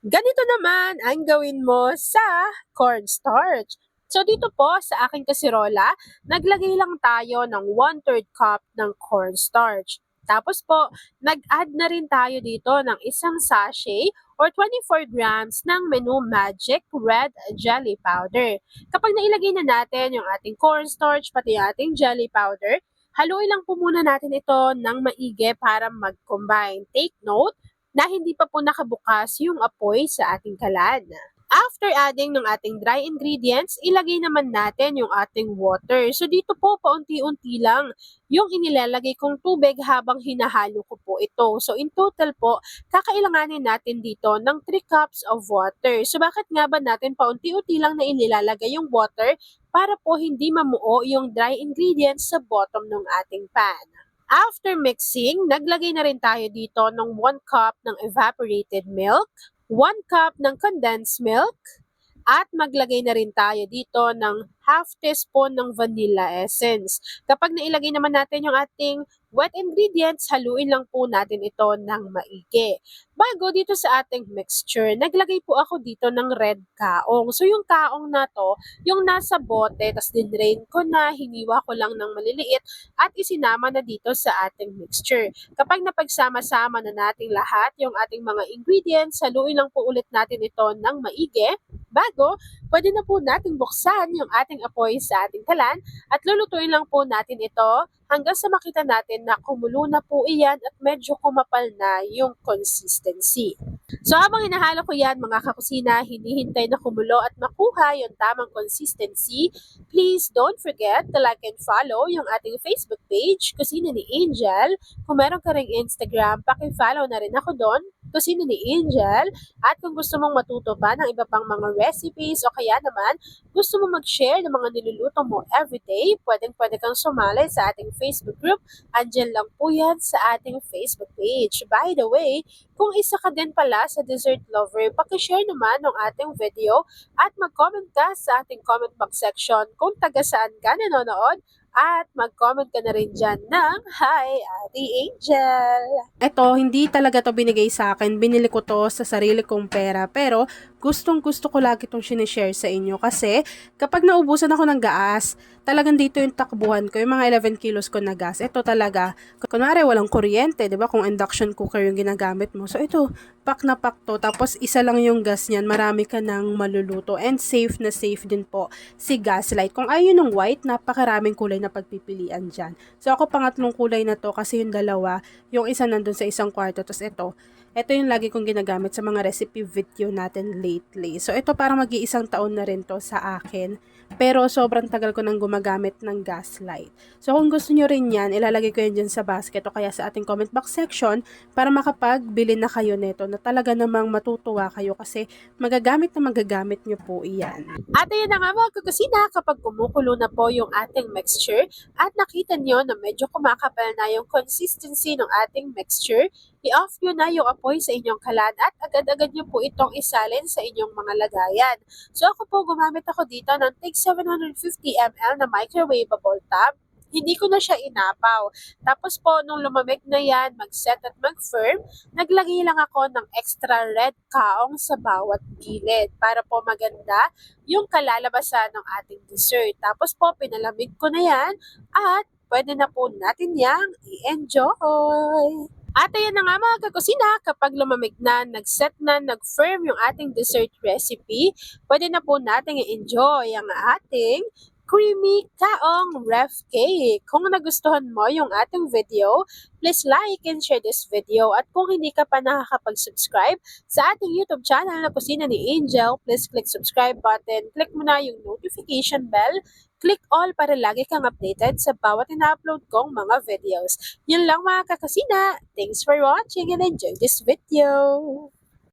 Ganito naman ang gawin mo sa cornstarch. So dito po sa aking kasirola, naglagay lang tayo ng 1/3 cup ng cornstarch. Tapos po, nag-add na rin tayo dito ng isang sachet or 24 grams ng Menu Magic Red Jelly Powder. Kapag nailagay na natin yung ating cornstarch pati yung ating jelly powder, haluin lang po muna natin ito ng maigi para mag-combine. Take note, na hindi pa po nakabukas yung apoy sa ating kalan. After adding ng ating dry ingredients, ilagay naman natin yung ating water. So dito po paunti-unti lang yung inilalagay kong tubig habang hinahalo ko po ito. So in total po, kakailanganin natin dito ng 3 cups of water. So bakit nga ba natin paunti-unti lang na inilalagay yung water? Para po hindi mamuo yung dry ingredients sa bottom ng ating pan. After mixing, naglagay na rin tayo dito ng 1 cup ng evaporated milk, 1 cup ng condensed milk, at maglagay na rin tayo dito ng half teaspoon ng vanilla essence. Kapag nailagay naman natin yung ating wet ingredients, haluin lang po natin ito ng maigi. Bago dito sa ating mixture, naglagay po ako dito ng red kaong. So yung kaong na to, yung nasa bote, tas dinrain ko na, hiniwa ko lang ng maliliit at isinama na dito sa ating mixture. Kapag napagsama-sama na natin lahat yung ating mga ingredients, haluin lang po ulit natin ito ng maigi. Bago, pwede na po natin buksan yung ating apoy sa ating kalan at lulutuin lang po natin ito hanggang sa makita natin na kumulo na po iyan at medyo kumapal na yung consistency. So habang hinahalo ko yan mga kakusina, hinihintay na kumulo at makuha yung tamang consistency, please don't forget to like and follow yung ating Facebook page, Kusina ni Angel. Kung meron ka ring Instagram, paki-follow na rin ako doon, Kusina ni Angel. At kung gusto mong matuto pa ng iba pang mga recipes o kaya naman gusto mo mag-share ng mga niluluto mo everyday, pwedeng-pwede kang sumali sa ating Facebook group. Andyan lang po yan sa ating Facebook page. By the way, kung isa ka din pala sa dessert lover, pakishare naman ng ating video at mag-comment ka sa ating comment box section kung taga saan ka nanonood at mag-comment ka na rin dyan ng Hi, Ate Angel! Eto, hindi talaga to binigay sa akin. Binili ko to sa sarili kong pera. Pero, gustong gusto ko lagi itong sinishare sa inyo. Kasi, kapag naubusan ako ng gas, talagang dito yung takbuhan ko. Yung mga 11 kilos ko na gas. Ito talaga, kunwari walang kuryente, di ba? Kung induction cooker yung ginagamit mo. So, ito, pack na pack to. Tapos, isa lang yung gas niyan. Marami ka nang maluluto. And safe na safe din po si Gaslight. Kung ayaw ng white, napakaraming kulay na pagpipilian dyan. So, ako pangatlong kulay na to kasi yung dalawa, yung isa nandun sa isang kwarto. Tapos ito yung lagi kong ginagamit sa mga recipe video natin lately. So, ito parang mag-iisang taon na rin to sa akin. Pero sobrang tagal ko nang gumagamit ng Gaslight. So kung gusto nyo rin yan, ilalagay ko yan dyan sa basket o kaya sa ating comment box section para makapagbili na kayo nito na talaga namang matutuwa kayo kasi magagamit nyo po iyan. At ayan na nga mga kakusina, kapag kumukulo na po yung ating mixture at nakita nyo na medyo kumakapal na yung consistency ng ating mixture, i-off nyo na yung apoy sa inyong kalan at agad-agad nyo po itong isalin sa inyong mga lagayan. So ako po gumamit ako dito ng tig 750 ml na microwavable tub. Hindi ko na siya inapaw. Tapos po, nung lumamig na yan, mag-set at mag-firm, naglagay lang ako ng extra red kaong sa bawat gilid para po maganda yung kalalabasan ng ating dessert. Tapos po, pinalamig ko na yan at pwede na po natin yang i-enjoy. At ayan na nga mga kakusina, kapag lumamig na, nag-set na, nag-firm yung ating dessert recipe, pwede na po natin i-enjoy ang ating creamy kaong ref cake. Kung nagustuhan mo yung ating video, please like and share this video. At kung hindi ka pa nakakapag-subscribe sa ating YouTube channel na Kusina ni Angel, please click subscribe button, click mo na yung notification bell, click all para lagi kang updated sa bawat ina-upload kong mga videos. Yun lang mga kakusina. Thanks for watching and enjoy this video.